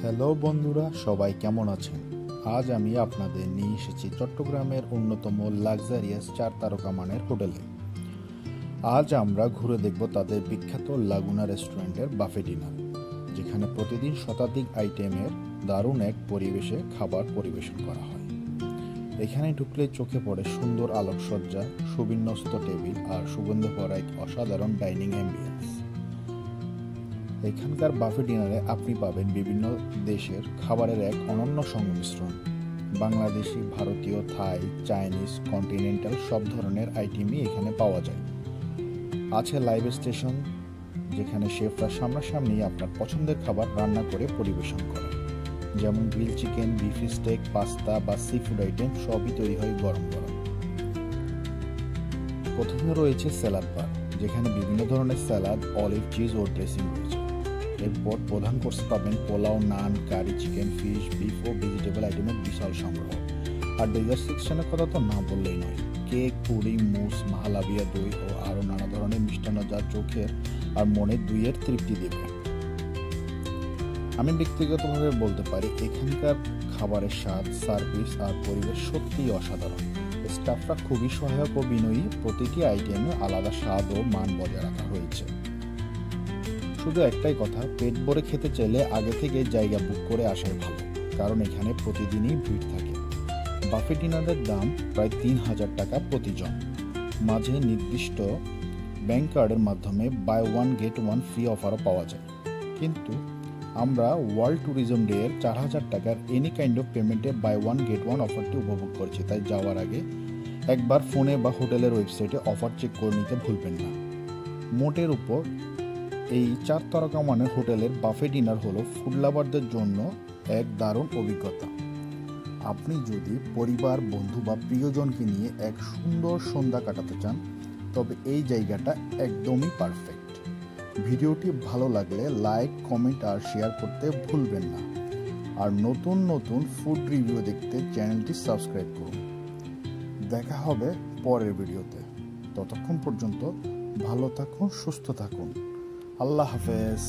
Hello বন্ধুরা, সবাই কেমন আছেন? আজ আমি আপনাদের নিয়ে এসেছি চট্টগ্রামের অন্যতম লাক্সারিয়াস 4 তারকা মানের হোটেলে। আজ আমরা ঘুরে দেখব তাদের বিখ্যাত লাগুনা রেস্টুরেন্টের বাফে ডিনার, যেখানে প্রতিদিন শতাধিক আইটেমের দারুণ এক পরিবেশে খাবার পরিবেশন করা হয়। এখানে ঢুকলে চোখে পড়ে সুন্দর আলোকসজ্জা, সুবিন্যস্ত টেবিল আর সুগন্ধ ভরা এক অসাধারণ ডাইনিং অ্যাম্বিয়েন্স। এখানকার বাফে ডিনারে আপনি পাবেন বিভিন্ন দেশের খাবারের এক অনন্য সংমিশ্রণ। বাংলাদেশি, ভারতীয়, থাই, চাইনিজ, কন্টিনেন্টাল সব ধরনের আইটেমই এখানে পাওয়া যায়। আছে লাইভ স্টেশন, যেখানে শেফরা সামনাসামনি আপনার পছন্দের খাবার রান্না করে পরিবেশন করে, যেমন grill chicken, beef stake, pasta বা সি ফুড আইটেম সবই তৈরি হয় গরম গরম। প্রথমে রয়েছে স্যালাড বার, যেখানে বিভিন্ন ধরনের স্যালাড, অলিভ, চিজ ও ড্রেসিং রয়েছে। এরপর প্রধান কোর্সে পাবেন পোলাও, নান, কারি, চিকেন, ফিশ, বিফ ও ভেজিটেবল আইটেমের বিশাল সংগ্রহ। আর ডেজার্ট সেকশনের কথা তো না বললেই নয়। কেক, পুডিং, মুস, মাহালাবিয়া, দই ও আরও নানা ধরনের মিষ্টান্ন, যা চোখের আর মনের দুইয়ের তৃপ্তি দেবে। আমি ব্যক্তিগতভাবে বলতে পারি, এখানকার খাবারের স্বাদ, সার্ভিস আর পরিবেশ সত্যিই অসাধারণ। স্টাফরা খুবই সহায়ক ও বিনয়ী। প্রতিটি আইটেমে আলাদা স্বাদ ও মান বজায় রাখা হয়েছে। শুধু একটাই কথা, পেট ভরে খেতে চাইলে আগে থেকে জায়গা বুক করে আসাই ভালো, কারণ এখানে প্রতিদিনই ভিড় থাকে। বাফে ডিনারের দাম প্রায় ৩,০০০ টাকা প্রতিজন। মাঝে নির্দিষ্ট ব্যাংক কার্ডের মাধ্যমে buy one get one free অফারও পাওয়া যায়। কিন্তু আমরা ওয়ার্ল্ড ট্যুরিজম ডে এর ৪,০০০ টাকার এনি কাইন্ড অফ পেমেন্টে বাই ওয়ান গেট ওয়ান অফারটি উপভোগ করছি। তাই যাওয়ার আগে একবার ফোনে বা হোটেলের ওয়েবসাইটে অফার চেক করে নিতে ভুলবেন না। মোটের উপর এই 4 তারকা মানের হোটেলের বাফে ডিনার হলো ফুড লাভারদের জন্য এক দারুণ অভিজ্ঞতা। আপনি যদি পরিবার, বন্ধু বা প্রিয়জনকে নিয়ে এক সুন্দর সন্ধ্যা কাটাতে চান, তবে এই জায়গাটা একদমই পারফেক্ট। ভিডিওটি ভালো লাগলে লাইক, কমেন্ট আর শেয়ার করতে ভুলবেন না। আর নতুন নতুন ফুড রিভিউ দেখতে চ্যানেলটি সাবস্ক্রাইব করুন। দেখা হবে পরের ভিডিওতে। ততক্ষণ পর্যন্ত ভালো থাকুন, সুস্থ থাকুন। আল্লাহ হাফেজ।